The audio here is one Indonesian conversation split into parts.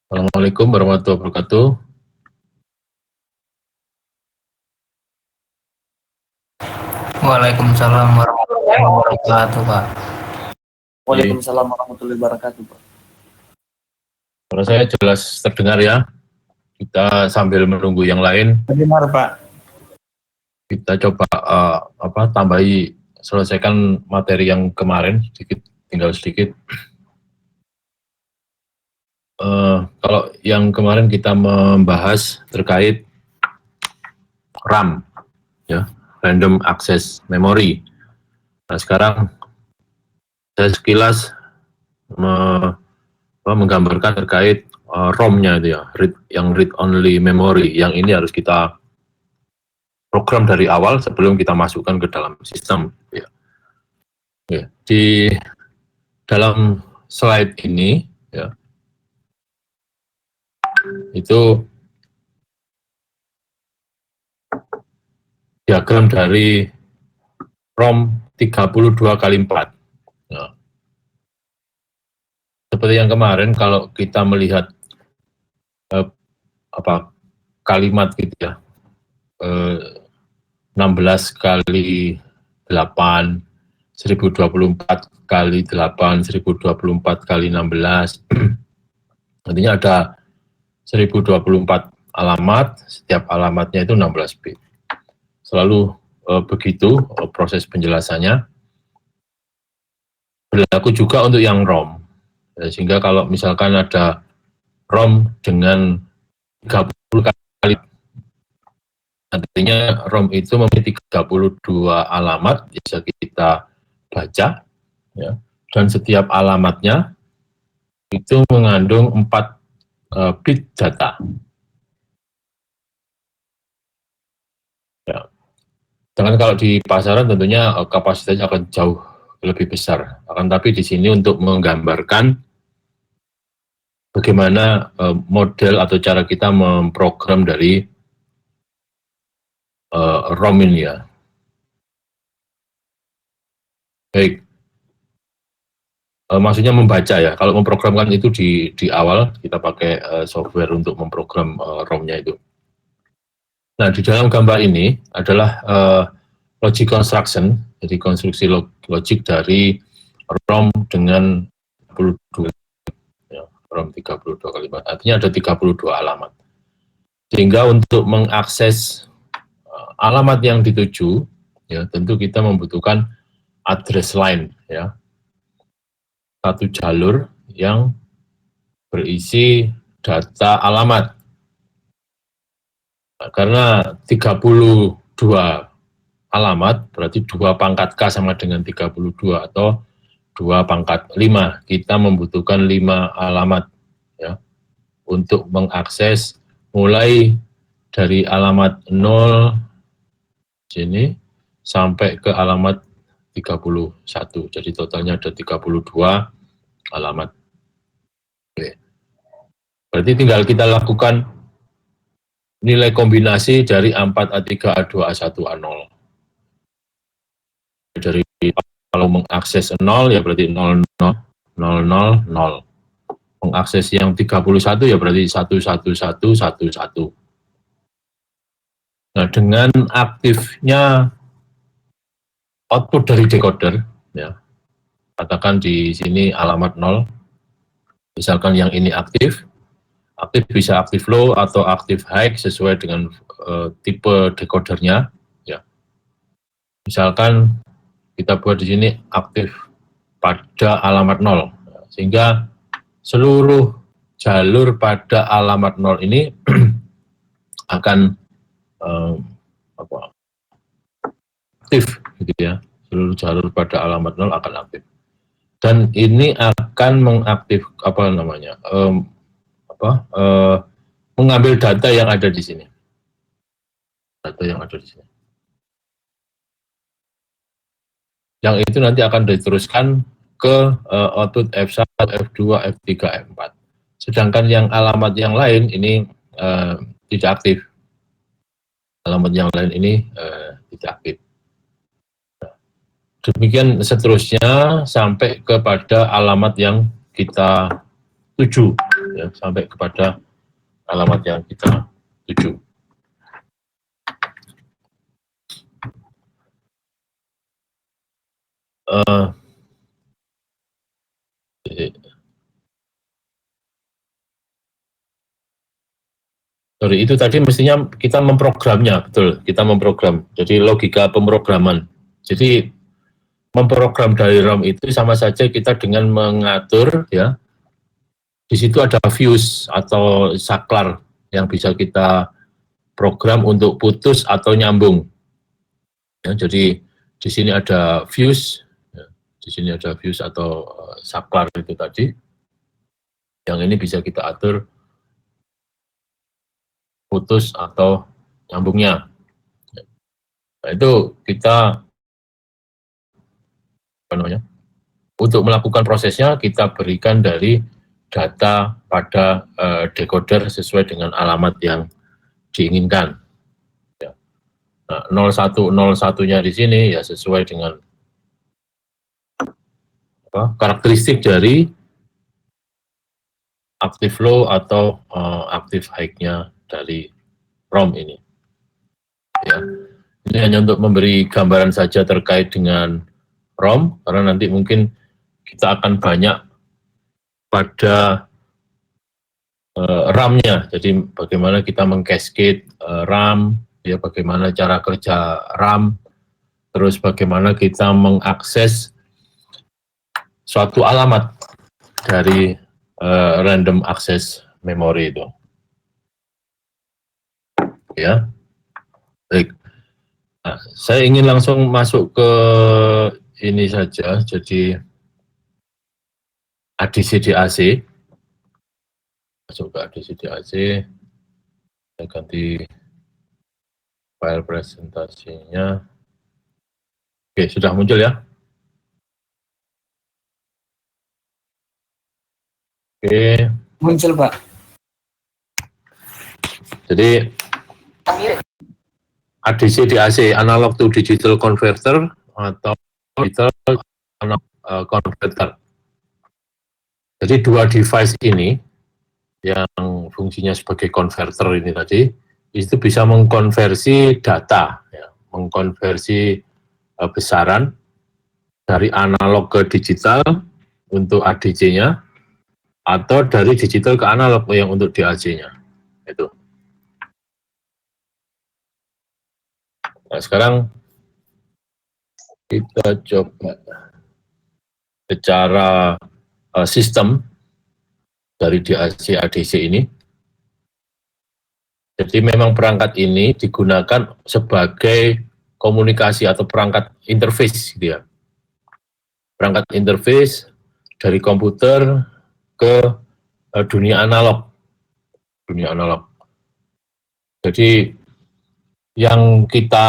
Assalamualaikum warahmatullahi wabarakatuh. Waalaikumsalam warahmatullahi wabarakatuh, Pak. Waalaikumsalam warahmatullahi wabarakatuh, Pak. Suara saya jelas terdengar ya? kita sambil menunggu yang lain. Benar, Pak. Kita coba tambahi, selesaikan materi yang kemarin sedikit, tinggal sedikit. Kalau yang kemarin kita membahas terkait RAM, ya, Random Access Memory. Nah, sekarang saya sekilas menggambarkan terkait ROM-nya itu ya, yang read only memory. Yang ini harus kita program dari awal sebelum kita masukkan ke dalam sistem. Ya. Ya. Di dalam slide ini, ya, itu diagram dari ROM 32 kali 4. Nah, seperti yang kemarin, kalau kita melihat kalimat gitu ya, 16 kali 8, 1024 kali 8, 1024 kali 16, artinya ada 1024 alamat, setiap alamatnya itu 16 bit. Selalu begitu proses penjelasannya. Berlaku juga untuk yang ROM. Sehingga kalau misalkan ada ROM dengan 30 kali, artinya ROM itu memiliki 32 alamat, bisa kita baca, ya, dan setiap alamatnya itu mengandung 4 bit data. Ya. Dengan kalau di pasaran tentunya kapasitasnya akan jauh lebih besar. Akan tapi di sini untuk menggambarkan bagaimana model atau cara kita memprogram dari ROM ini ya. Baik, maksudnya membaca ya. Kalau memprogramkan itu di awal kita pakai software untuk memprogram ROM-nya itu. Nah, di dalam gambar ini adalah logic construction, jadi konstruksi logik dari ROM dengan 32, ya, ROM 32 kalimat. Artinya ada 32 alamat. Sehingga untuk mengakses alamat yang dituju, ya tentu kita membutuhkan address line, ya, satu jalur yang berisi data alamat. Nah, karena 32 alamat, berarti 2 pangkat K sama dengan 32 atau 2 pangkat 5. Kita membutuhkan 5 alamat, ya, untuk mengakses mulai dari alamat 0 sini sampai ke alamat 31. Jadi totalnya ada 32 alamat. Oke. Berarti tinggal kita lakukan nilai kombinasi dari A4, A3, A2, A1, A0. Dari kalau mengakses 0 ya berarti 00, 00, 0. Mengakses yang 31 ya berarti 111, 11. Nah, dengan aktifnya output dari decoder, ya, katakan di sini alamat 0, misalkan yang ini aktif bisa aktif low atau aktif high sesuai dengan tipe decodernya, ya. Misalkan kita buat di sini aktif pada alamat 0, sehingga seluruh jalur pada alamat 0 ini akan aktif, gitu ya. Seluruh jalur pada alamat 0 akan aktif. Dan ini akan mengaktif mengambil data yang ada di sini. Data yang ada di sini. Yang itu nanti akan diteruskan ke output F1, F2, F3, F4. Sedangkan yang alamat yang lain ini tidak aktif. Alamat yang lain ini tidak aktif. Demikian seterusnya sampai kepada alamat yang kita tuju, ya, sampai kepada alamat yang kita tuju. Sorry, itu tadi mestinya kita memprogramnya, betul, kita memprogram. Jadi logika pemrograman. Jadi memprogram dari ROM itu sama saja kita dengan mengatur, ya, di situ ada fuse atau saklar yang bisa kita program untuk putus atau nyambung. Ya, jadi di sini ada fuse, ya, di sini ada fuse atau saklar itu tadi. Yang ini bisa kita atur putus atau nyambungnya. Nah, itu kita apa namanya? Untuk melakukan prosesnya kita berikan dari data pada decoder sesuai dengan alamat yang diinginkan. Ya. Nah, 0101-nya di sini ya sesuai dengan karakteristik dari active low atau active high-nya dari ROM ini. Ya. Ini hanya untuk memberi gambaran saja terkait dengan ROM, karena nanti mungkin kita akan banyak pada RAM-nya. Jadi bagaimana kita mengcascade RAM, ya, bagaimana cara kerja RAM, terus bagaimana kita mengakses suatu alamat dari random access memory itu. Ya, baik. Nah, saya ingin langsung masuk ke ini saja, jadi ADC-DAC. Masuk ke ADC-DAC, saya ganti file presentasinya. Oke, sudah muncul ya? Oke. Muncul, Pak. Jadi ADC-DAC, analog to digital converter atau digital analog converter. Jadi dua device ini yang fungsinya sebagai converter ini tadi, itu bisa mengkonversi data, ya, mengkonversi besaran dari analog ke digital untuk ADC-nya, atau dari digital ke analog yang untuk DAC-nya. Itu. Nah, sekarang kita coba secara sistem dari DAC ADC ini. Jadi memang perangkat ini digunakan sebagai komunikasi atau perangkat interface, gitu ya. Perangkat interface dari komputer ke dunia analog. Dunia analog. Jadi yang kita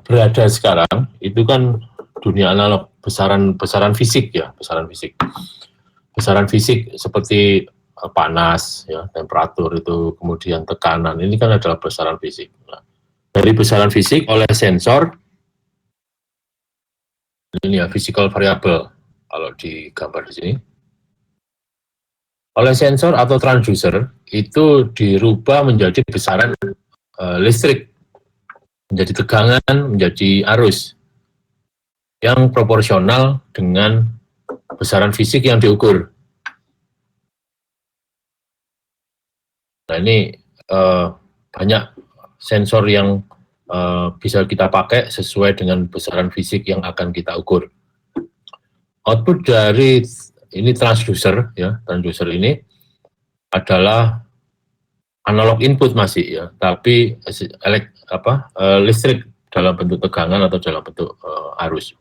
berada sekarang itu kan dunia analog, besaran fisik, ya, besaran fisik. Besaran fisik seperti panas, ya, temperatur itu, kemudian tekanan, ini kan adalah besaran fisik. Nah, dari besaran fisik oleh sensor, ini ya physical variable kalau digambar di sini, oleh sensor atau transducer itu dirubah menjadi besaran listrik, menjadi tegangan, menjadi arus yang proporsional dengan besaran fisik yang diukur. Nah, ini banyak sensor yang bisa kita pakai sesuai dengan besaran fisik yang akan kita ukur. Output dari ini transducer, ya, transducer ini adalah analog input masih, ya, tapi listrik dalam bentuk tegangan atau dalam bentuk arus.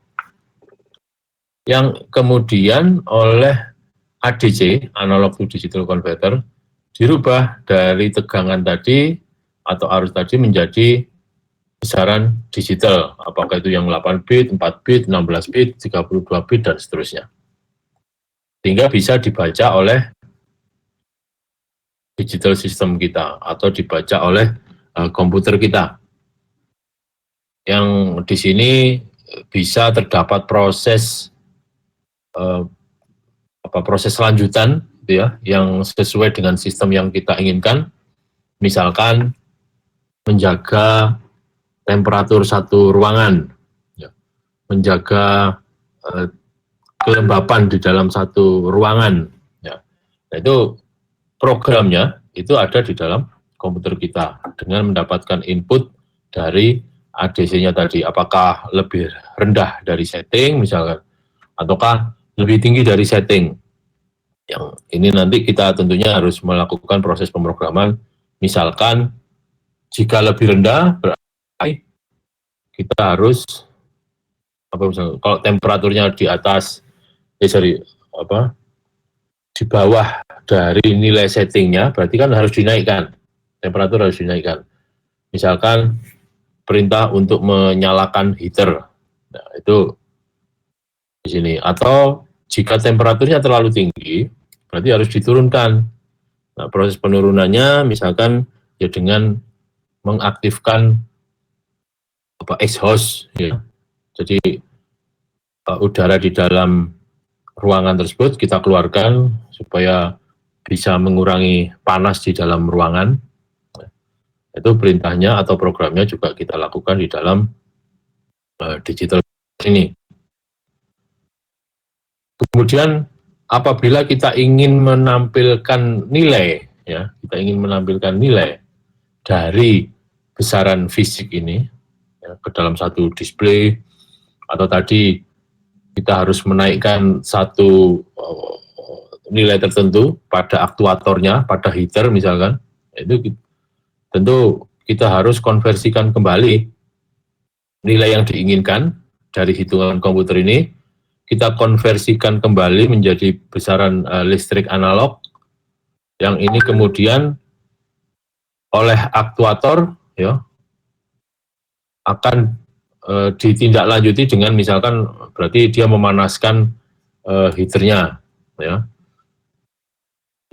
Yang kemudian oleh ADC, analog to digital converter, dirubah dari tegangan tadi atau arus tadi menjadi besaran digital, apakah itu yang 8 bit, 4 bit, 16 bit, 32 bit, dan seterusnya. Sehingga bisa dibaca oleh digital system kita atau dibaca oleh komputer kita. Yang di sini bisa terdapat proses proses lanjutan, ya, yang sesuai dengan sistem yang kita inginkan. Misalkan menjaga temperatur satu ruangan, ya, menjaga kelembapan di dalam satu ruangan, ya. Nah, itu programnya itu ada di dalam komputer kita dengan mendapatkan input dari ADC-nya tadi, apakah lebih rendah dari setting misalkan, ataukah lebih tinggi dari setting. Yang ini nanti kita tentunya harus melakukan proses pemrograman, misalkan jika lebih rendah berarti kita harus misalnya, kalau temperaturnya di atas di bawah dari nilai settingnya, berarti kan harus dinaikkan, temperatur harus dinaikkan. Misalkan perintah untuk menyalakan heater, nah itu di sini. Atau jika temperaturnya terlalu tinggi, berarti harus diturunkan. Nah, proses penurunannya misalkan ya dengan mengaktifkan exhaust, ya. Jadi udara di dalam ruangan tersebut kita keluarkan supaya bisa mengurangi panas di dalam ruangan. Itu perintahnya atau programnya juga kita lakukan di dalam digital ini. Kemudian apabila kita ingin menampilkan nilai, ya, kita ingin menampilkan nilai dari besaran fisik ini ya, ke dalam satu display, atau tadi kita harus menaikkan satu nilai tertentu pada aktuatornya, pada heater misalkan, itu tentu kita harus konversikan kembali nilai yang diinginkan dari hitungan komputer ini, kita konversikan kembali menjadi besaran listrik analog, yang ini kemudian oleh aktuator ya akan ditindaklanjuti dengan misalkan berarti dia memanaskan heaternya ya,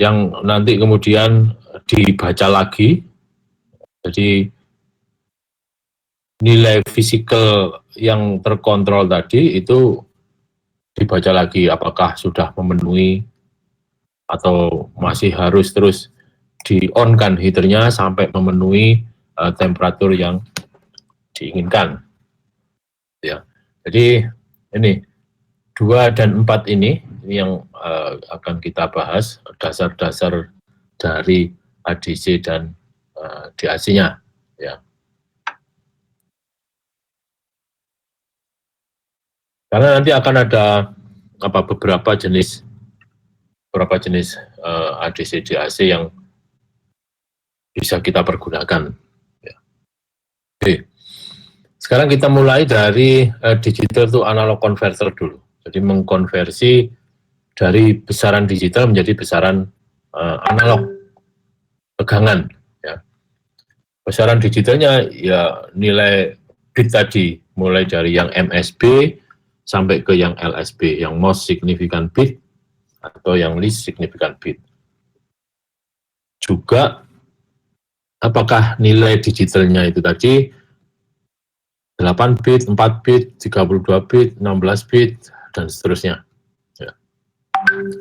yang nanti kemudian dibaca lagi, jadi nilai fisikal yang terkontrol tadi itu dibaca lagi apakah sudah memenuhi atau masih harus terus di-on-kan heaternya sampai memenuhi temperatur yang diinginkan. Ya. Jadi ini 2 dan 4 ini yang akan kita bahas, dasar-dasar dari ADC dan DAC-nya. Ya. Karena nanti akan ada beberapa jenis ADC DAC yang bisa kita pergunakan. Ya. Oke. Sekarang kita mulai dari digital to analog converter dulu. Jadi mengkonversi dari besaran digital menjadi besaran analog tegangan. Ya. Besaran digitalnya ya nilai bit tadi, mulai dari yang MSB sampai ke yang LSB, yang most significant bit atau yang least significant bit. Juga apakah nilai digitalnya itu tadi 8 bit, 4 bit, 32 bit, 16 bit, dan seterusnya. Ya.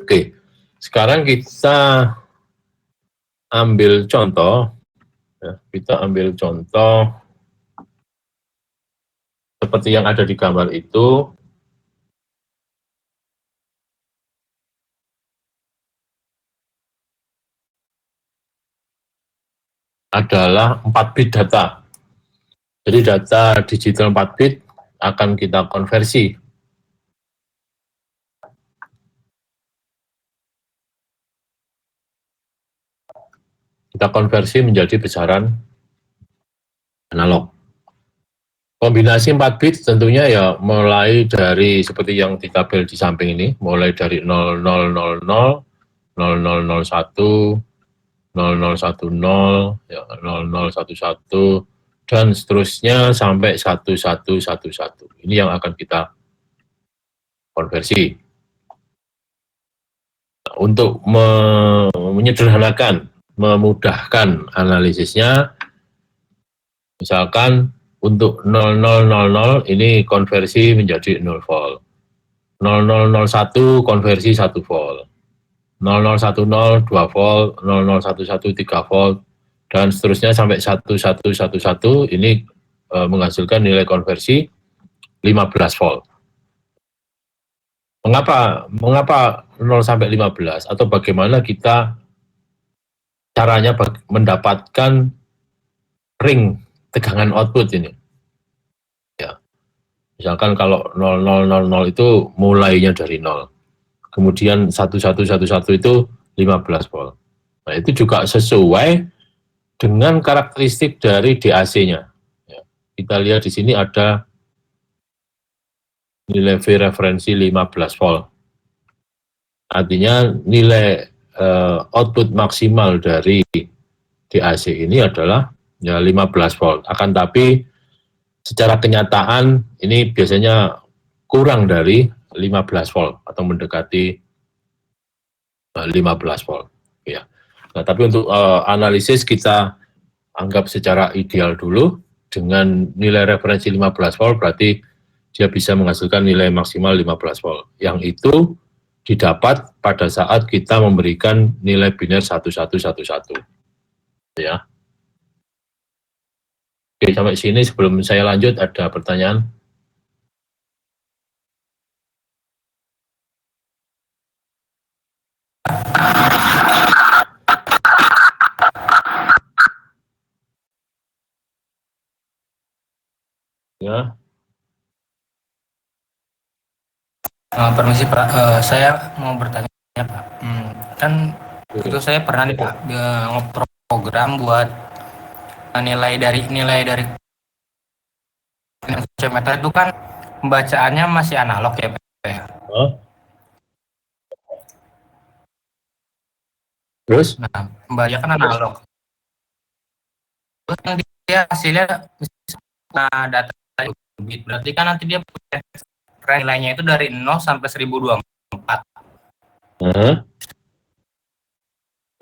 Oke, sekarang kita ambil contoh. Ya, kita ambil contoh seperti yang ada di gambar itu. Adalah 4 bit data. Jadi data digital 4 bit akan kita konversi. Kita konversi menjadi besaran analog. Kombinasi 4 bit tentunya ya mulai dari seperti yang di tabel di samping ini, mulai dari 0000, 0001, 0010, ya, 0011, dan seterusnya sampai 1111. Ini yang akan kita konversi. Untuk menyederhanakan, memudahkan analisisnya, misalkan untuk 0000 ini konversi menjadi 0 volt. 0001 konversi 1 volt. 0010 2 volt, 0011 3 volt, dan seterusnya sampai 1111 ini menghasilkan nilai konversi 15 volt. Mengapa 0 sampai 15 atau bagaimana kita caranya mendapatkan ring tegangan output ini. Ya. Misalkan kalau 0000 itu mulainya dari 0. Kemudian 1111 itu 15 volt. Nah, itu juga sesuai dengan karakteristik dari DAC-nya. Ya. Kita lihat di sini ada nilai V referensi 15 volt. Artinya nilai output maksimal dari DAC ini adalah ya 15 volt. Akan tapi secara kenyataan ini biasanya kurang dari 15 volt atau mendekati 15 volt. Ya. Nah, tapi untuk analisis kita anggap secara ideal dulu dengan nilai referensi 15 volt berarti dia bisa menghasilkan nilai maksimal 15 volt. Yang itu didapat pada saat kita memberikan nilai biner 1111. Ya. Oke, sampai sini sebelum saya lanjut ada pertanyaan? Ya. Permisi Pak, saya mau bertanya Pak. Kan itu saya pernah nih Pak ngeprogram buat nilai dari potensiometer itu kan pembacaannya masih analog ya Pak. Terus? Nah, pembacaannya kan analog. Terus yang dia hasilnya data bit. Berarti kan nanti dia nilainya itu dari 0 sampai 1024.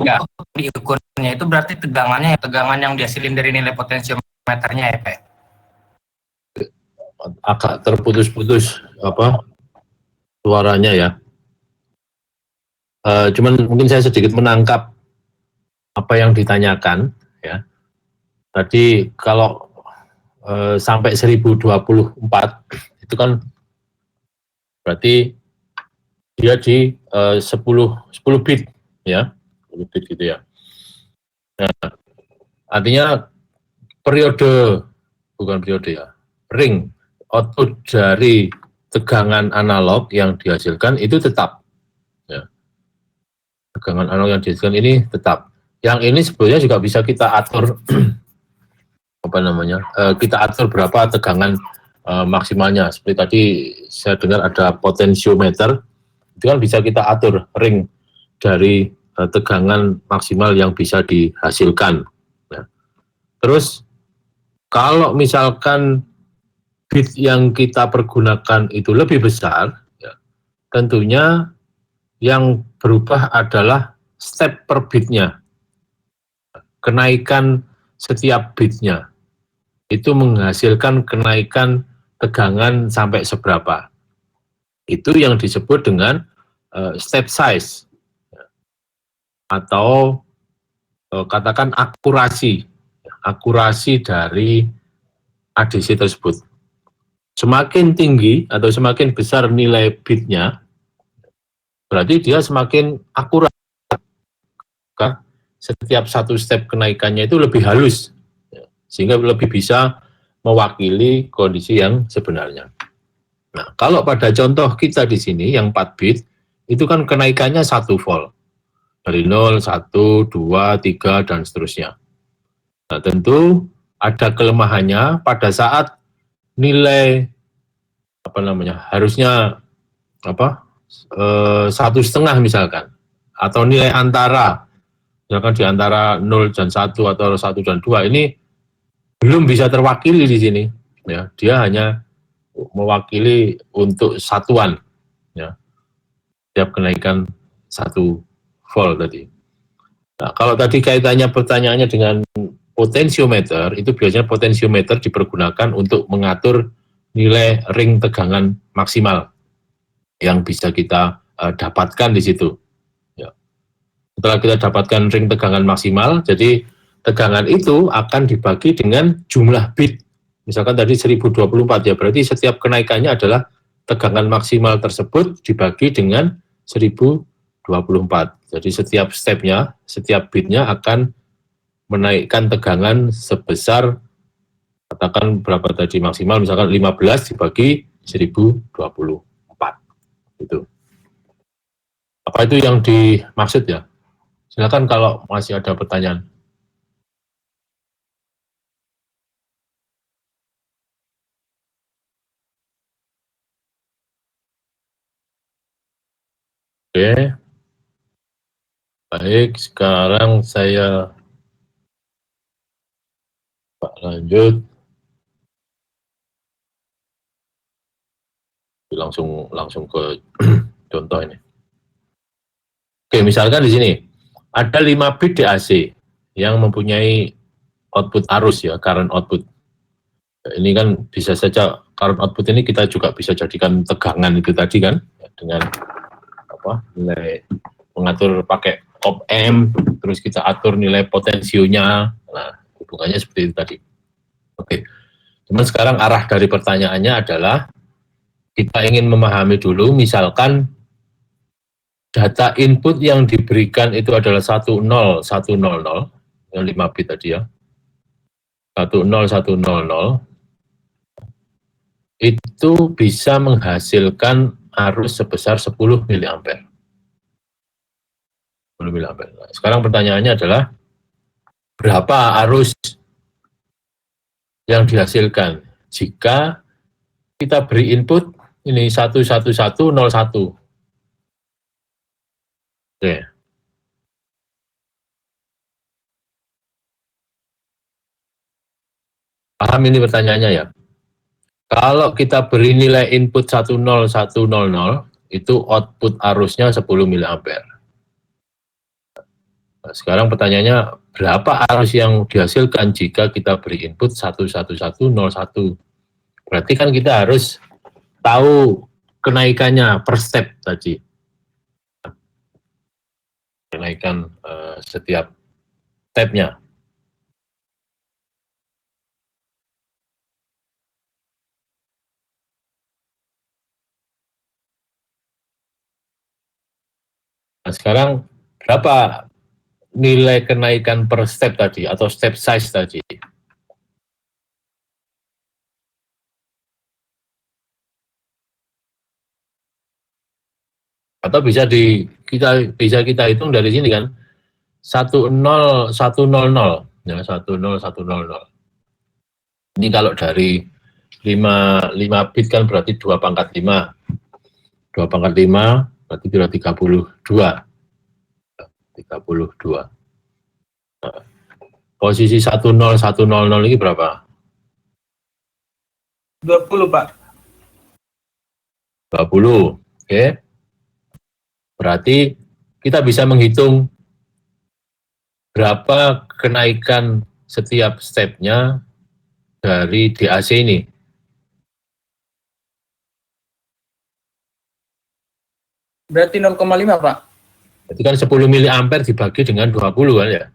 Ya, di ukurnya itu berarti tegangan yang dihasilin dari nilai potensiometernya ya Pak. Agak terputus-putus suaranya ya. Cuman mungkin saya sedikit menangkap apa yang ditanyakan ya. Tadi kalau sampai 1024 itu kan berarti dia di 10 bit ya, 10 bit gitu ya. Nah, artinya ring output dari tegangan analog yang dihasilkan itu tetap ya. Tegangan analog yang dihasilkan ini tetap. Yang ini sebenarnya juga bisa kita atur kita atur berapa tegangan maksimalnya. Seperti tadi saya dengar ada potensiometer, itu kan bisa kita atur ring dari tegangan maksimal yang bisa dihasilkan. Ya. Terus kalau misalkan bit yang kita pergunakan itu lebih besar, ya, tentunya yang berubah adalah step per bitnya. Kenaikan setiap bitnya itu menghasilkan kenaikan tegangan sampai seberapa. Itu yang disebut dengan step size atau katakan akurasi dari ADC tersebut. Semakin tinggi atau semakin besar nilai bitnya, berarti dia semakin akurat. Setiap satu step kenaikannya itu lebih halus, sehingga lebih bisa mewakili kondisi yang sebenarnya. Nah, kalau pada contoh kita di sini yang 4 bit, itu kan kenaikannya 1 volt. Dari 0, 1, 2, 3, dan seterusnya. Nah, tentu ada kelemahannya pada saat nilai harusnya 1,5 misalkan, atau nilai antara, misalkan di antara 0 dan 1 atau 1 dan 2 ini belum bisa terwakili di sini. Ya, dia hanya mewakili untuk satuan, ya, setiap kenaikan 1 volt tadi. Nah, kalau tadi kaitannya pertanyaannya dengan potensiometer, itu biasanya potensiometer dipergunakan untuk mengatur nilai ring tegangan maksimal yang bisa kita dapatkan di situ. Ya. Setelah kita dapatkan ring tegangan maksimal, jadi tegangan itu akan dibagi dengan jumlah bit. Misalkan tadi 1024 ya, berarti setiap kenaikannya adalah tegangan maksimal tersebut dibagi dengan 1024. 24. Jadi setiap stepnya, setiap bitnya akan menaikkan tegangan sebesar, katakan berapa tadi maksimal, misalkan 15 dibagi 1024. Itu. Apa itu yang dimaksud ya? Silakan kalau masih ada pertanyaan. Oke, baik. Sekarang saya lanjut. Langsung ke contoh ini. Oke, misalkan di sini ada 5 bit DAC yang mempunyai output arus ya, current output. Ini kan bisa saja current output ini kita juga bisa jadikan tegangan itu tadi kan, dengan apa nilai mengatur pakai op amp, terus kita atur nilai potensionya. Nah, hubungannya seperti itu tadi. Oke, cuman sekarang arah dari pertanyaannya adalah kita ingin memahami dulu, misalkan data input yang diberikan itu adalah 10100, yang 5 bit tadi ya, 10100, itu bisa menghasilkan arus sebesar 10 miliampere. 10 miliampere. Nah, sekarang pertanyaannya adalah berapa arus yang dihasilkan jika kita beri input ini 11101. Oke. Paham ini pertanyaannya ya? Kalau kita beri nilai input 10100, itu output arusnya 10 miliampere. Nah, sekarang pertanyaannya, berapa arus yang dihasilkan jika kita beri input 11101? Berarti kan kita harus tahu kenaikannya per step tadi. Kenaikan setiap stepnya. Nah, sekarang berapa nilai kenaikan per step tadi atau step size tadi? Atau kita hitung dari sini kan, 10100 ya, 10100. Ini kalau dari 5 bit kan berarti 2 pangkat 5. 2 pangkat 5 berarti kira 32. 32. Nah, posisi 10100 ini berapa? 20, Pak. 20. Oke. Berarti kita bisa menghitung berapa kenaikan setiap stepnya dari DAC ini. Berarti 0,5, Pak. Berarti kan 10 miliampere dibagi dengan 20 kan ya?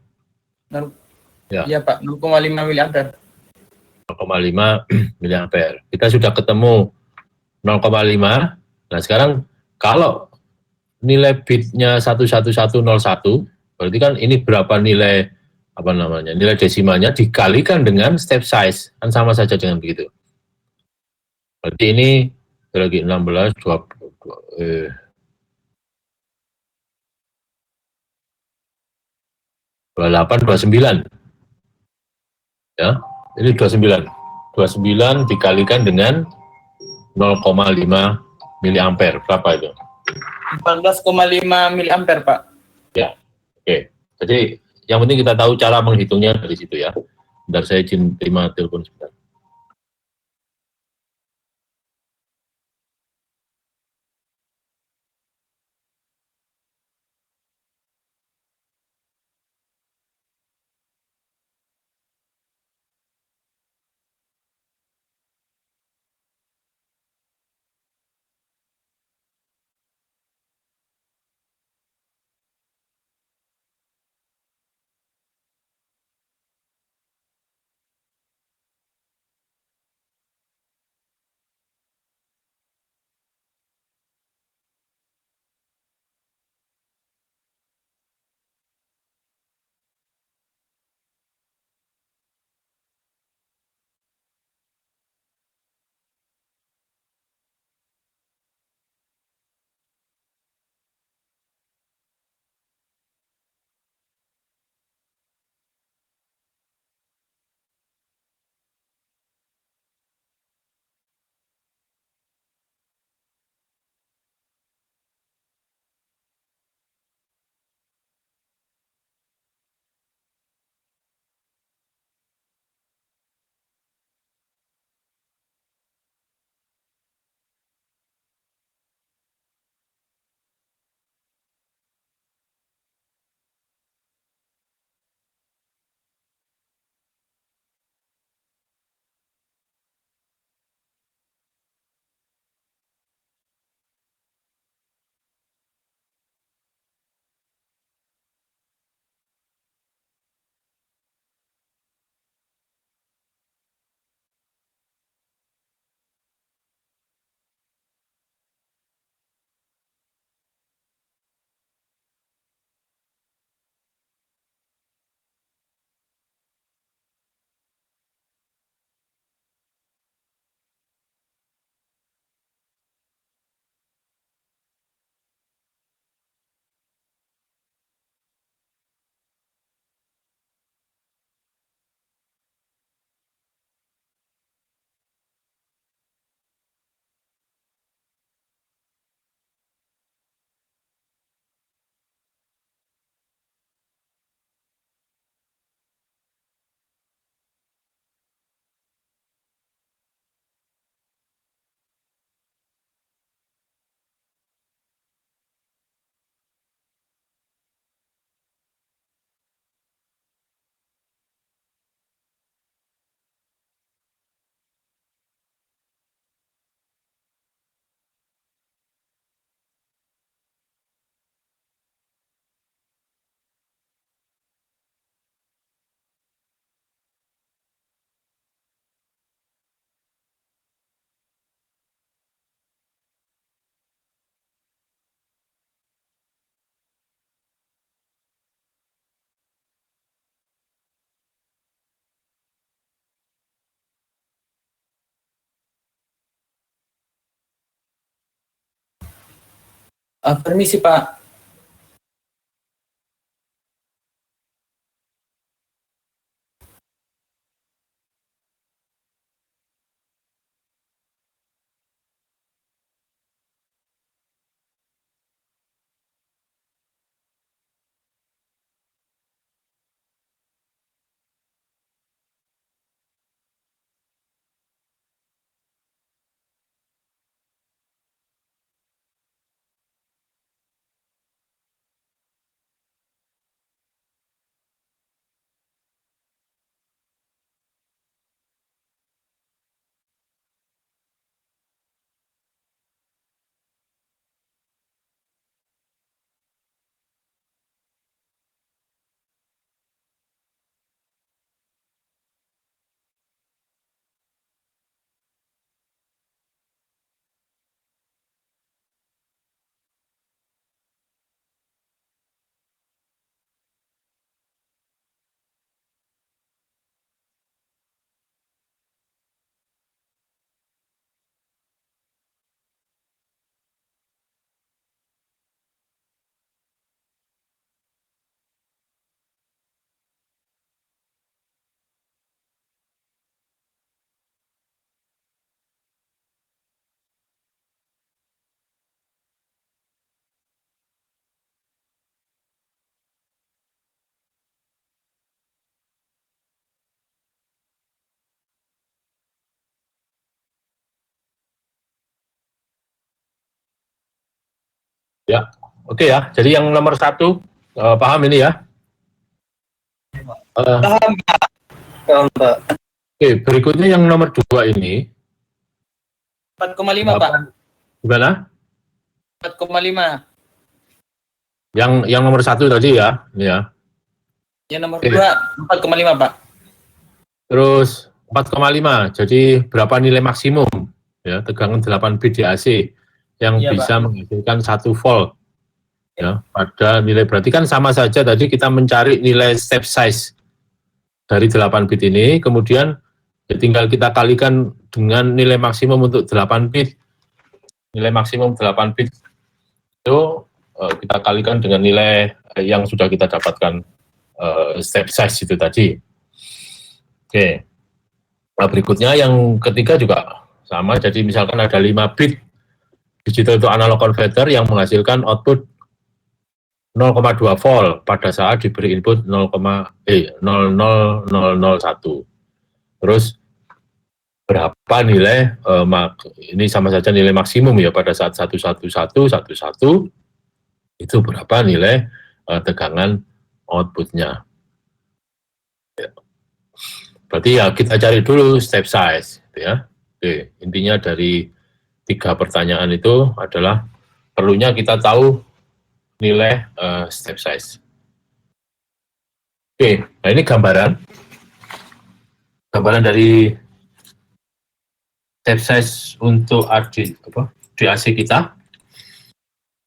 Ya. Iya, Pak, 0,5 miliampere. 0,5 miliampere. Kita sudah ketemu 0,5. Nah, sekarang kalau nilai bitnya 11101, berarti kan ini berapa nilai nilai desimalnya dikalikan dengan step size, kan sama saja dengan begitu. Berarti ini lagi 16, 28, 29. Ya, ini 29. 29 dikalikan dengan 0,5 miliampere. Berapa itu? 14,5 miliampere, Pak. Ya, oke. Jadi yang penting kita tahu cara menghitungnya dari situ ya. Bentar, saya izin terima telepon sebentar. Permisi Pak. Ya, oke ya. Jadi yang nomor 1 paham ini ya. Paham Pak. Paham Pak. Oke, berikutnya yang nomor 2 ini. 4,5 Pak. Gimana? 4,5. Yang nomor 1 tadi ya, ini ya. Yang nomor 2 4,5 Pak. Terus 4,5. Jadi berapa nilai maksimum ya tegangan 8 bit DC yang Iya, bisa Pak. menghasilkan 1 volt ya pada nilai, berarti kan sama saja tadi kita mencari nilai step size dari 8 bit ini, kemudian ya tinggal kita kalikan dengan nilai maksimum untuk 8 bit. Nilai maksimum 8 bit itu kita kalikan dengan nilai yang sudah kita dapatkan step size itu tadi. Oke. Nah, berikutnya yang ketiga juga sama, jadi misalkan ada 5 bit digital to analog converter yang menghasilkan output 0,2 volt pada saat diberi input 0,00001. Terus berapa nilai, ini sama saja nilai maksimum ya pada saat 11111 itu berapa nilai tegangan outputnya. Ya. Berarti ya kita cari dulu step size, gitu ya. Oke, intinya dari 3 pertanyaan itu adalah perlunya kita tahu nilai step size. Oke, nah ini gambaran dari step size untuk DAC kita.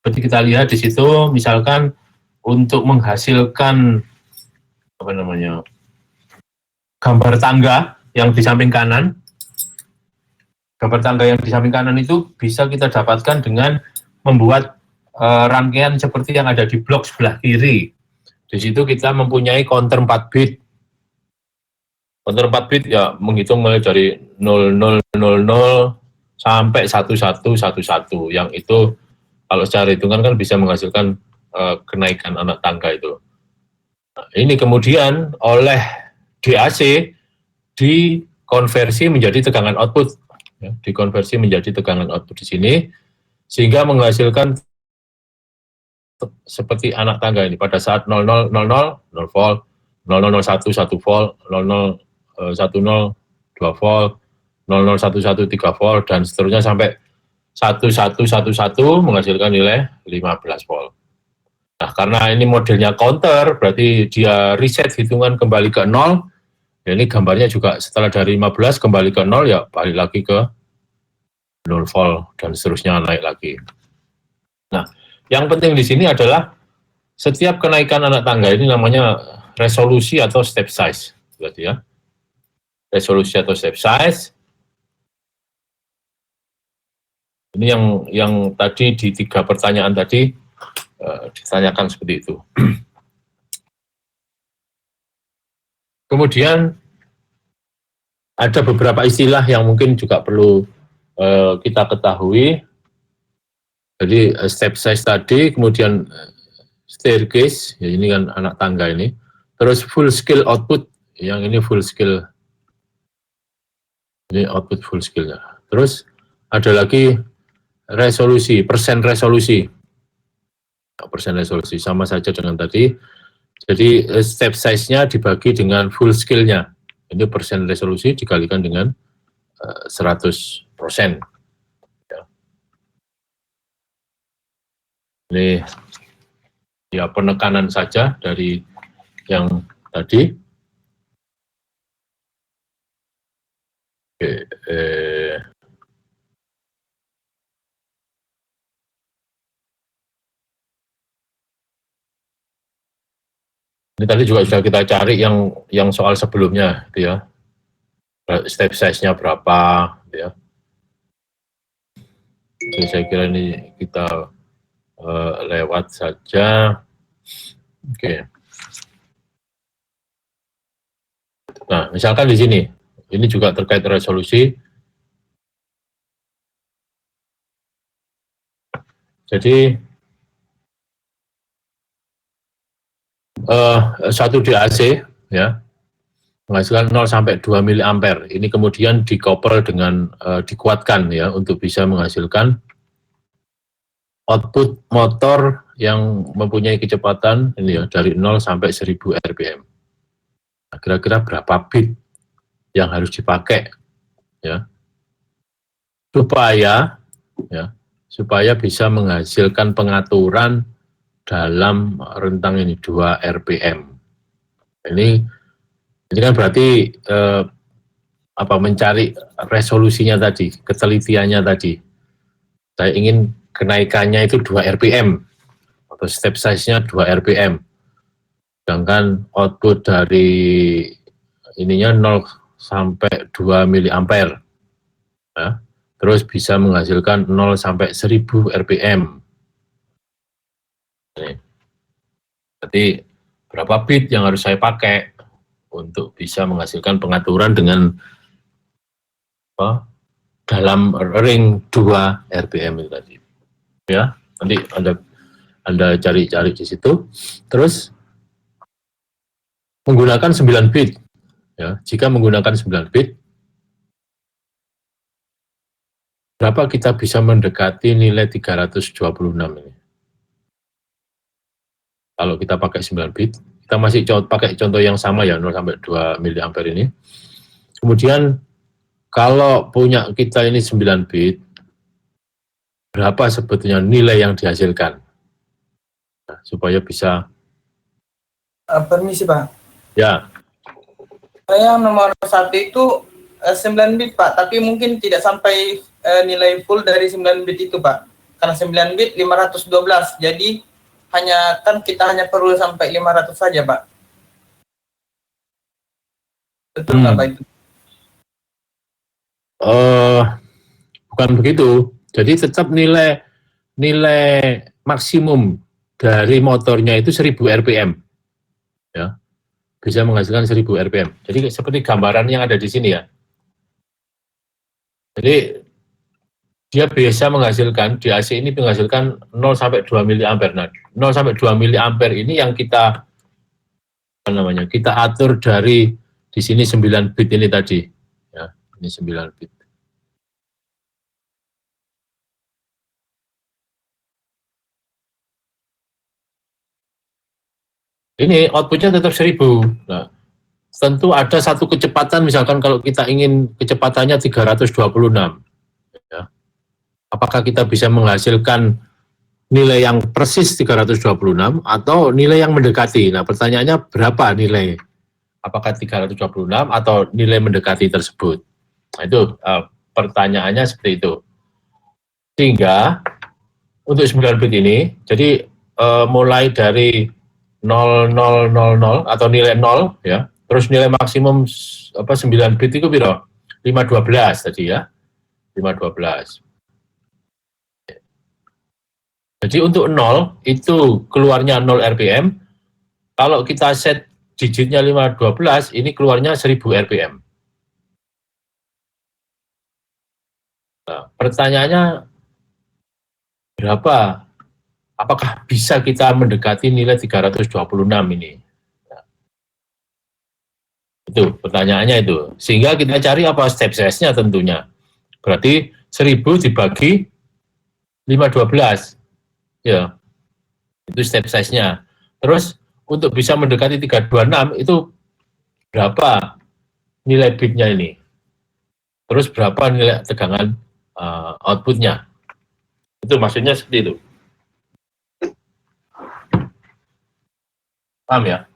Seperti kita lihat di situ, misalkan untuk menghasilkan gambar tangga yang di samping kanan. Gambar tangga yang di samping kanan itu bisa kita dapatkan dengan membuat rangkaian seperti yang ada di blok sebelah kiri. Di situ kita mempunyai counter 4 bit. Counter 4 bit ya menghitung mulai dari 0000 sampai 1111, yang itu kalau secara hitungan kan bisa menghasilkan kenaikan anak tangga itu. Nah, ini kemudian oleh DAC dikonversi menjadi tegangan output, ya, dikonversi menjadi tegangan output di sini, sehingga menghasilkan seperti anak tangga ini pada saat 0000 0 volt, 0001 1 volt, 0010 2 volt, 00113 volt, dan seterusnya sampai 1111 menghasilkan nilai 15 volt. Nah, karena ini modelnya counter, berarti dia reset hitungan kembali ke 0. Ya, ini gambarnya juga setelah dari 15 kembali ke 0, ya balik lagi ke 0 volt, dan seterusnya naik lagi. Nah, yang penting di sini adalah setiap kenaikan anak tangga ini namanya resolusi atau step size. Berarti ya, resolusi atau step size. Ini yang tadi di 3 pertanyaan tadi ditanyakan seperti itu. Kemudian ada beberapa istilah yang mungkin juga perlu kita ketahui. Jadi step size tadi, kemudian staircase, ya ini kan anak tangga ini. Terus full scale output, yang ini full scale. Ini output full scale-nya. Terus ada lagi resolusi, persen resolusi. Persen resolusi sama saja dengan tadi. Jadi step size-nya dibagi dengan full scale-nya. Ini persen resolusi dikalikan dengan 100%. Ya. Ini ya penekanan saja dari yang tadi. Oke, ini tadi juga sudah kita cari yang soal sebelumnya, gitu ya. Step size-nya berapa, gitu ya. Jadi saya kira ini kita lewat saja. Oke. Nah, misalkan di sini, ini juga terkait resolusi. Jadi satu DAC ya menghasilkan 0 sampai 2 mA. Ini kemudian dikoppel dengan dikuatkan ya untuk bisa menghasilkan output motor yang mempunyai kecepatan ini ya dari 0 sampai 1000 rpm. Nah, kira-kira berapa bit yang harus dipakai ya supaya bisa menghasilkan pengaturan dalam rentang ini 2 rpm. Ini kan berarti mencari resolusinya tadi, ketelitiannya tadi. Saya ingin kenaikannya itu 2 rpm atau step size-nya 2 rpm. Sedangkan output dari ininya 0 sampai 2 mA. Ya. Terus bisa menghasilkan 0 sampai 1000 rpm. Jadi berapa bit yang harus saya pakai untuk bisa menghasilkan pengaturan dengan dalam ring 2 rpm itu tadi. Ya, nanti Anda cari-cari di situ. Terus menggunakan 9 bit. Ya, jika menggunakan 9 bit, berapa kita bisa mendekati nilai 326 ini? Kalau kita pakai 9 bit, kita masih pakai contoh yang sama ya, 0 sampai 2 mA ini. Kemudian kalau punya kita ini 9 bit, berapa sebetulnya nilai yang dihasilkan? Nah, supaya bisa... Permisi Pak. Ya. Saya nomor 1 itu 9 bit Pak, tapi mungkin tidak sampai nilai full dari 9 bit itu Pak. Karena 9 bit 512, jadi kita hanya perlu sampai 500 saja Pak. Betul nggak Pak itu? Bukan begitu. Jadi tetap nilai maksimum dari motornya itu 1000 rpm. Ya. Bisa menghasilkan 1000 rpm. Jadi seperti gambaran yang ada di sini ya. Jadi dia bisa menghasilkan, di AC ini menghasilkan 0 sampai 2 mA. Nah, 0 sampai 2 mA ini yang kita kita atur dari di sini 9 bit ini tadi. Ya, ini 9 bit. Ini outputnya tetap 1000. Nah, tentu ada satu kecepatan, misalkan kalau kita ingin kecepatannya 326. Ya. Apakah kita bisa menghasilkan nilai yang persis 326 atau nilai yang mendekati? Nah, pertanyaannya berapa nilai? Apakah 326 atau nilai mendekati tersebut? Nah, itu pertanyaannya seperti itu. Sehingga untuk 9 bit ini, jadi mulai dari 0000 atau nilai 0 ya. Terus nilai maksimum 9 bit itu berapa? 512 tadi ya. 512. Jadi untuk 0 itu keluarnya 0 RPM. Kalau kita set digitnya 512, ini keluarnya 1000 RPM. Nah, pertanyaannya berapa? Apakah bisa kita mendekati nilai 326 ini? Nah, itu pertanyaannya itu. Sehingga kita cari apa step size-nya tentunya. Berarti 1000 dibagi 512. Ya, itu step size-nya. Terus untuk bisa mendekati 326 itu berapa nilai bitnya ini? Terus berapa nilai tegangan outputnya? Itu maksudnya seperti itu. Paham ya?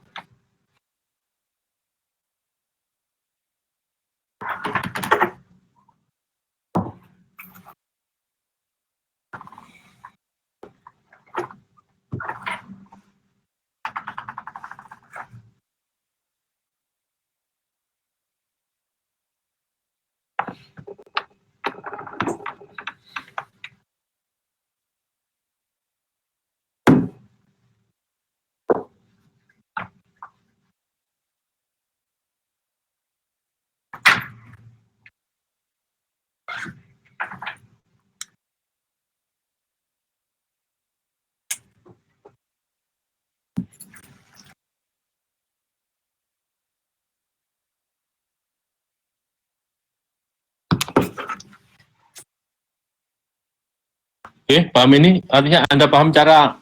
Oke, paham ini? Artinya Anda paham cara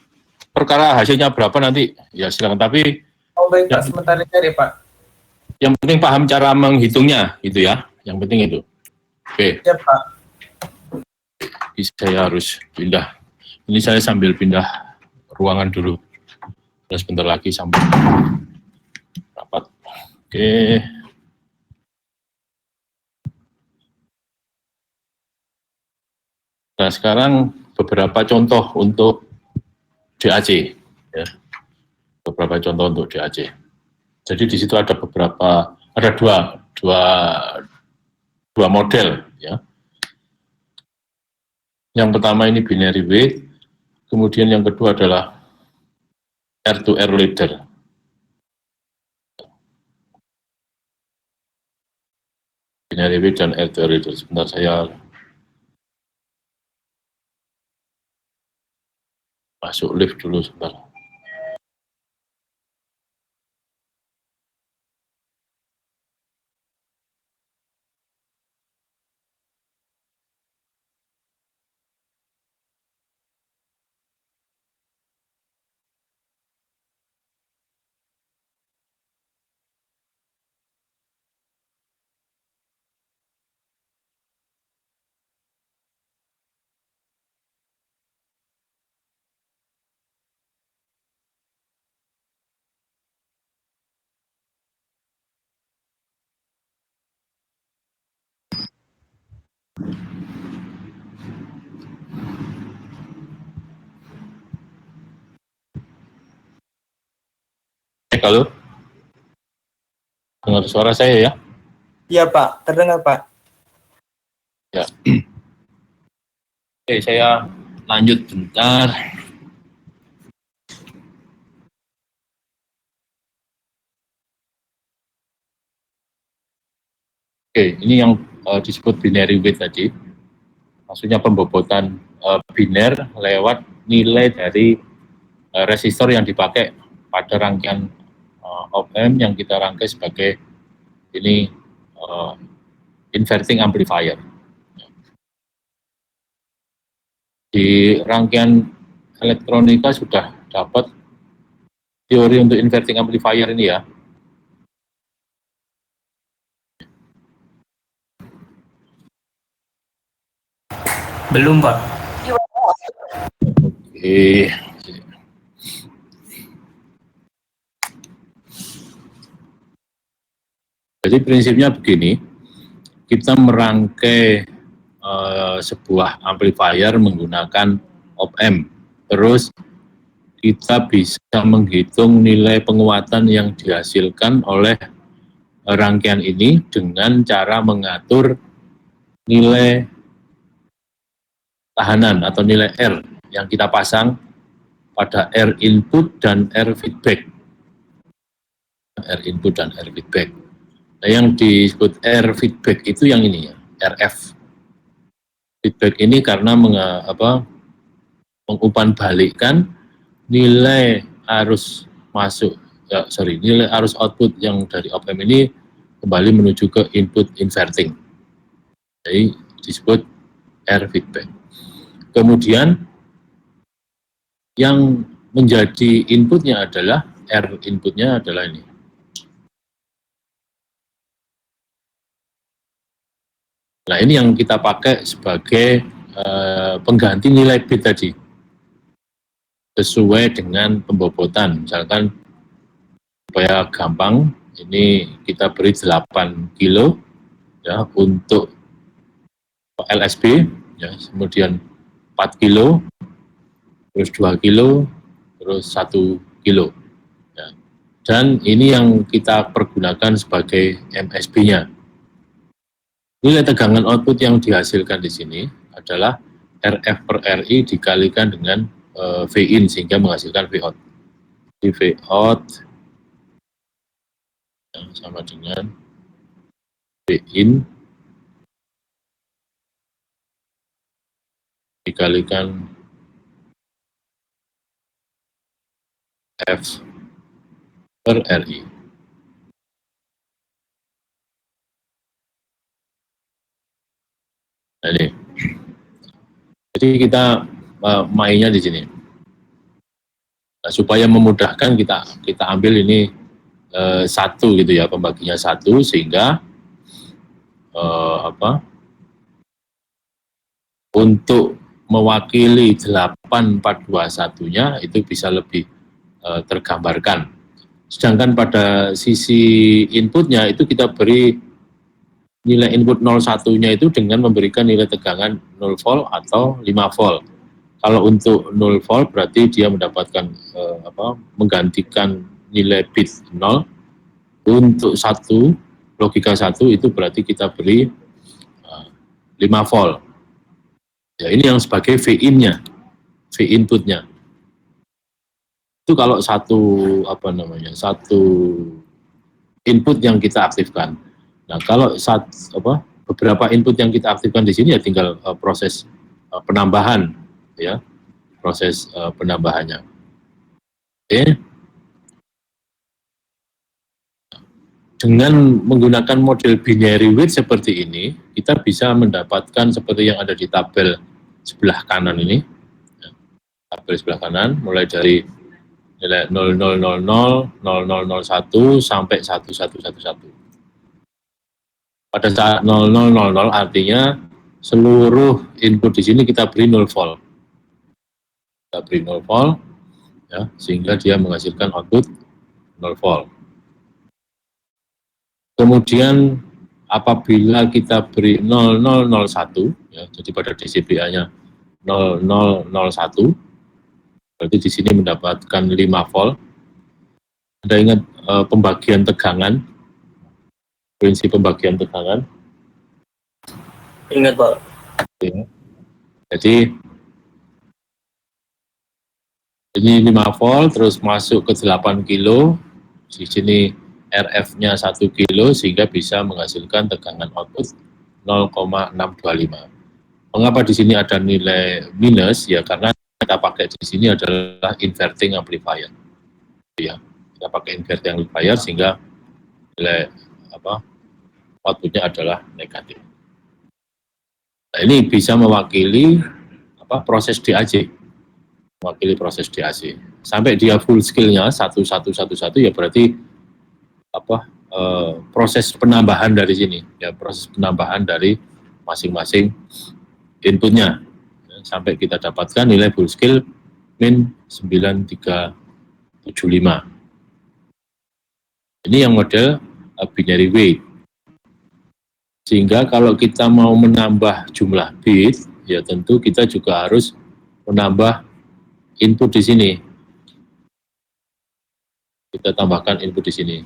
perkara hasilnya berapa nanti? Ya silakan. Tapi Oh baik Pak, sebentar cari Pak. yang penting paham cara menghitungnya, gitu ya. Yang penting itu. Oke. Ya Pak. Ini saya harus pindah. Ini saya sambil pindah ruangan dulu. Terus sebentar lagi sampai rapat. Oke. Nah sekarang beberapa contoh untuk DAC. Ya. Beberapa contoh untuk DAC. Jadi di situ ada dua model. Ya. Yang pertama ini binary weight, kemudian yang kedua adalah air-to-air ladder. Binary weight dan air-to-air ladder. Sebentar saya masuk lift dulu sebentar. Halo, dengar suara saya ya? Iya Pak, terdengar Pak. Ya. Oke, saya lanjut bentar. Oke, ini yang disebut binary weight tadi. Maksudnya pembobotan biner lewat nilai dari resistor yang dipakai pada rangkaian op-amp yang kita rangkai sebagai ini inverting amplifier. Di rangkaian elektronika sudah dapat teori untuk inverting amplifier ini ya. Belum Pak. Oke. Jadi prinsipnya begini, kita merangkai sebuah amplifier menggunakan op-amp, terus kita bisa menghitung nilai penguatan yang dihasilkan oleh rangkaian ini dengan cara mengatur nilai tahanan atau nilai R yang kita pasang pada R input dan R feedback. R input dan R feedback. Nah, yang disebut R feedback itu yang ini ya, RF. Feedback ini karena mengumpan balikkan nilai arus masuk, nilai arus output yang dari op-amp ini kembali menuju ke input inverting. Jadi disebut R feedback. Kemudian yang menjadi inputnya adalah R inputnya adalah ini. Nah, ini yang kita pakai sebagai pengganti nilai bit tadi, sesuai dengan pembobotan. Misalkan supaya gampang, ini kita beri 8 kilo ya untuk LSB, ya, kemudian 4 kilo, terus 2 kilo, terus 1 kilo. Ya. Dan ini yang kita pergunakan sebagai MSB-nya. Nilai tegangan output yang dihasilkan di sini adalah RF per RI dikalikan dengan V-in sehingga menghasilkan V-out. Jadi V-out yang sama dengan V-in dikalikan F per RI. Nah, ini. Jadi kita mainnya di sini. Nah, supaya memudahkan kita ambil ini satu gitu ya, pembaginya satu sehingga untuk mewakili 8421-nya itu bisa lebih tergambarkan. Sedangkan pada sisi inputnya itu kita beri nilai input 01-nya itu dengan memberikan nilai tegangan 0 volt atau 5 volt. Kalau untuk 0 volt berarti dia mendapatkan menggantikan nilai bit 0. Untuk logika 1 itu berarti kita beri 5 volt. Ya, ini yang sebagai V-in-nya, V-inputnya. Itu kalau satu input yang kita aktifkan. Nah, kalau beberapa input yang kita aktifkan di sini ya tinggal proses penambahan, ya, proses penambahannya. Oke. Dengan menggunakan model binary weight seperti ini, kita bisa mendapatkan seperti yang ada di tabel sebelah kanan ini. Tabel sebelah kanan, mulai dari nilai 0000, 0001, sampai 1111. Pada saat 0000 artinya seluruh input di sini kita beri 0 volt. Kita beri 0 volt, ya, sehingga dia menghasilkan output 0 volt. Kemudian apabila kita beri 0001, ya, jadi pada DCBA-nya 0001, berarti di sini mendapatkan 5 volt. Anda ingat pembagian tegangan, prinsip pembagian tegangan? Ingat, Pak. Ya. Jadi ini 5 volt, terus masuk ke 8 kilo, di sini RF-nya 1 kilo, sehingga bisa menghasilkan tegangan output 0,625. Mengapa di sini ada nilai minus? Ya karena kita pakai di sini adalah inverting amplifier. Ya, kita pakai inverting amplifier sehingga nilai outputnya adalah negatif. Nah, ini bisa mewakili proses DAC, mewakili proses DAC. Sampai dia full skill-nya 1111 ya berarti proses penambahan dari sini, ya proses penambahan dari masing-masing inputnya, ya, sampai kita dapatkan nilai full skill min 9375. Ini yang model binary weight. Sehingga kalau kita mau menambah jumlah bit, ya tentu kita juga harus menambah input di sini. Kita tambahkan input di sini.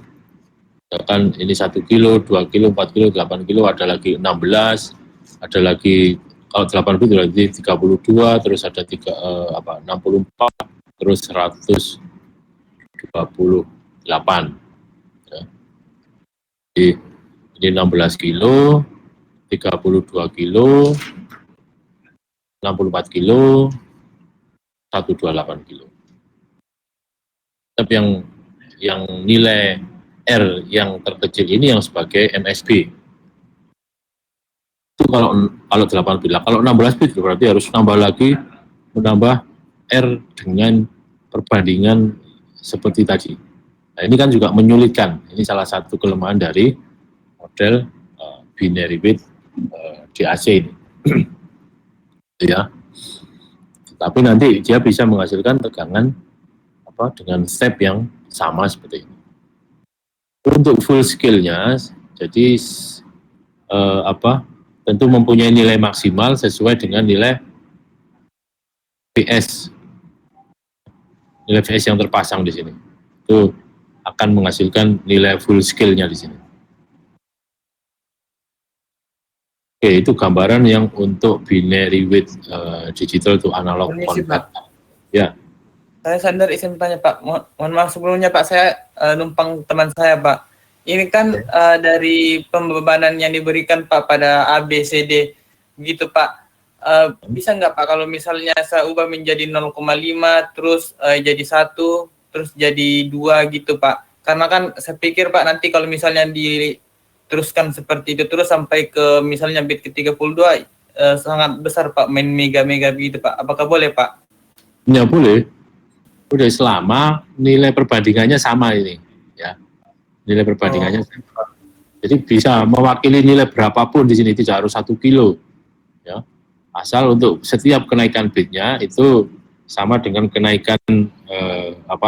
Misalkan ini 1 kilo, 2 kilo, 4 kilo, 8 kilo, ada lagi 16, ada lagi kalau 8 bit berarti 32, terus ada 64, terus 128. Ya. Jadi ini 16 kilo, 32 kilo, 64 kilo, 128 kilo. Tapi yang nilai R yang terkecil ini yang sebagai MSB. Itu kalau 8 bit. Kalau 16 bit berarti harus menambah R dengan perbandingan seperti tadi. Nah, ini kan juga menyulitkan. Ini salah satu kelemahan dari model binary bit DAC ini. Ya. Tapi nanti dia bisa menghasilkan tegangan dengan step yang sama seperti ini. Untuk full scale-nya, jadi tentu mempunyai nilai maksimal sesuai dengan nilai VS. Nilai VS yang terpasang di sini. Itu akan menghasilkan nilai full scale-nya di sini. Oke, itu gambaran yang untuk binary with digital to analog convert. Ya. Saya sadar izin bertanya Pak, mohon maaf sebelumnya Pak, saya numpang teman saya Pak. Ini kan dari pembebanan yang diberikan Pak pada A, B, C, D, gitu Pak. Bisa nggak Pak kalau misalnya saya ubah menjadi 0,5, terus jadi 1, terus jadi 2 gitu Pak. Karena kan saya pikir Pak nanti kalau misalnya diteruskan seperti itu terus sampai ke misalnya bit ke-32 sangat besar Pak, main mega-mega gitu Pak. Apakah boleh Pak? Ya boleh. Udah selama nilai perbandingannya sama ini, ya. Nilai perbandingannya sama. Jadi bisa mewakili nilai berapapun di sini, tidak harus 1 kilo, ya. Asal untuk setiap kenaikan bitnya itu sama dengan kenaikan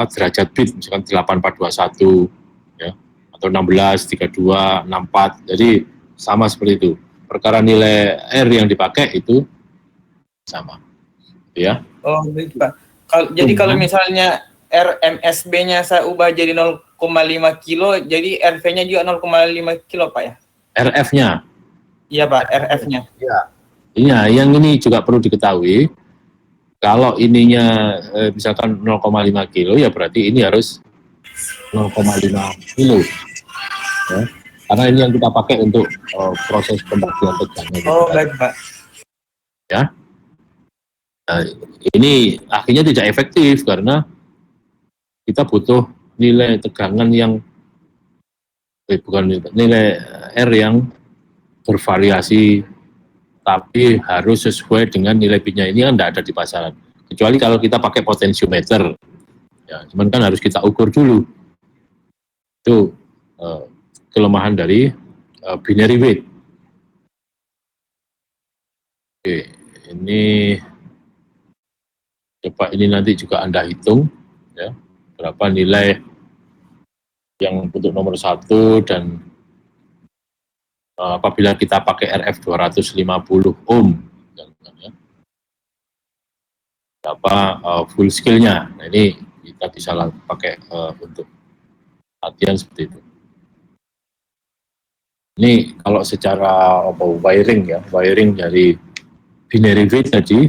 derajat bit, misalkan 8421, ya, atau 16, 32, 64. Jadi sama seperti itu. Perkara nilai R yang dipakai itu sama, ya. Oh, baik Pak. Jadi kalau misalnya RMSB-nya saya ubah jadi 0,5 kilo, jadi RV-nya juga 0,5 kilo Pak ya? RF-nya? Iya Pak, RF-nya. Iya. Iya, yang ini juga perlu diketahui. Kalau ininya misalkan 0,5 kilo, ya berarti ini harus 0,5 kilo. Ya. Karena ini yang kita pakai untuk proses pembagian tegangan. Oh, baik Pak. Ya. Nah, ini akhirnya tidak efektif karena kita butuh nilai tegangan yang nilai R yang bervariasi, tapi harus sesuai dengan nilai bitnya. Ini kan tidak ada di pasaran. Kecuali kalau kita pakai potensiometer, ya, cuman kan harus kita ukur dulu. Itu kelemahan dari binary weight. Oke, ini coba ini nanti juga Anda hitung, ya, berapa nilai yang untuk nomor 1 dan apabila kita pakai RF 250 ohm, ya, berapa full scale-nya. Nah, ini kita bisa pakai untuk latihan seperti itu. Ini kalau secara wiring, ya, wiring dari binary weight tadi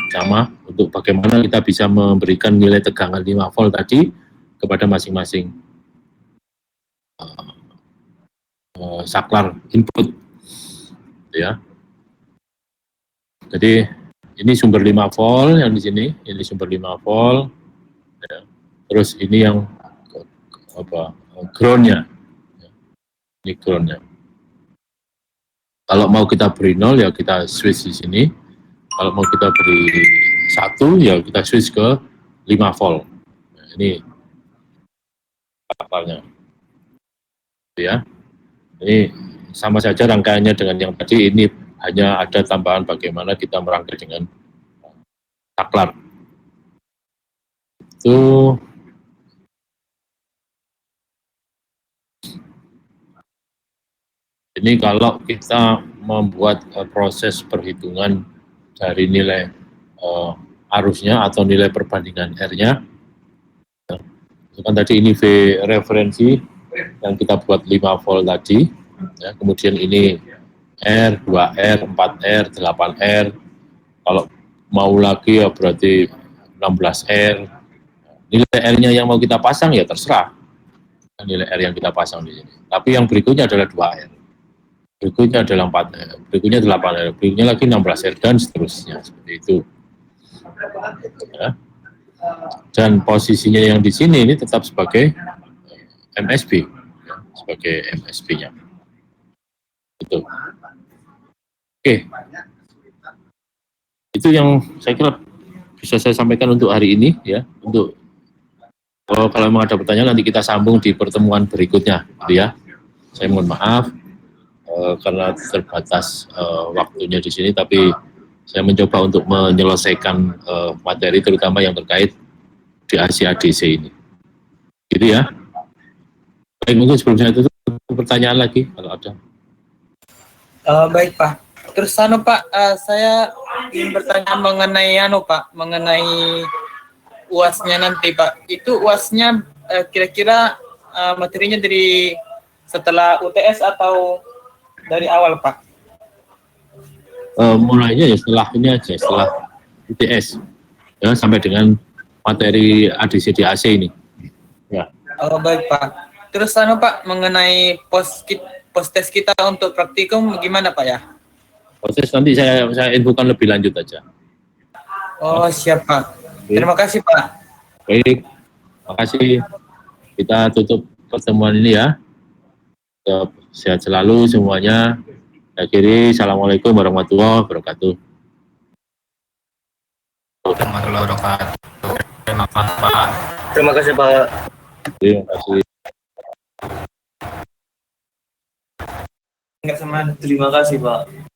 sama untuk bagaimana kita bisa memberikan nilai tegangan 5 volt tadi kepada masing-masing saklar input, ya. Jadi ini sumber 5 volt yang di sini, ini sumber 5 volt, ya. Terus ini yang ground-nya, ya. Ini ground-nya. Kalau mau kita beri 0 ya kita switch di sini. Kalau mau kita beri 1 ya kita switch ke 5 volt. Nah, ini kapalnya, ya. Ini sama saja rangkaiannya dengan yang tadi. Ini hanya ada tambahan bagaimana kita merangkai dengan saklar. Itu ini kalau kita membuat proses perhitungan dari nilai arusnya atau nilai perbandingan R-nya, ya, kan tadi ini V referensi yang kita buat 5 volt tadi, ya, kemudian ini R, 2R, 4R, 8R. Kalau mau lagi ya berarti 16R. Nilai R-nya yang mau kita pasang ya terserah nilai R yang kita pasang di sini. Tapi yang berikutnya adalah 2R. Berikutnya adalah 4R, berikutnya 8R, berikutnya lagi 16R, dan seterusnya. Seperti itu. Ya. Dan posisinya yang di sini ini tetap sebagai MSB, ya, sebagai MSB-nya. Itu. Oke. Itu yang saya kira bisa saya sampaikan untuk hari ini, ya. Untuk kalau memang ada pertanyaan nanti kita sambung di pertemuan berikutnya, gitu ya. Saya mohon maaf karena terbatas waktunya di sini, tapi saya mencoba untuk menyelesaikan materi terutama yang terkait di ACADC ini. Gitu ya. Baik, mungkin sebelum saya tutup, pertanyaan lagi kalau ada. Baik Pak. Terus Pak, saya ingin bertanya mengenai UAS-nya nanti Pak. Itu UAS-nya kira-kira materinya dari setelah UTS atau dari awal Pak? Mulainya ya setelah ini aja, setelah UTS ya, sampai dengan materi ADC DAC ini. Ya. Oh baik Pak. Terus Pak, mengenai post-test kita untuk praktikum gimana Pak ya? Proses nanti saya infokan lebih lanjut aja. Oh siap Pak. Terima kasih Pak. Baik, terima kasih. Kita tutup pertemuan ini ya. Sehat selalu semuanya. Akhiri, assalamualaikum warahmatullahi wabarakatuh. Warahmatullahi wabarakatuh. Terima kasih Pak. Terima kasih Pak. Terima kasih. Terima kasih Pak.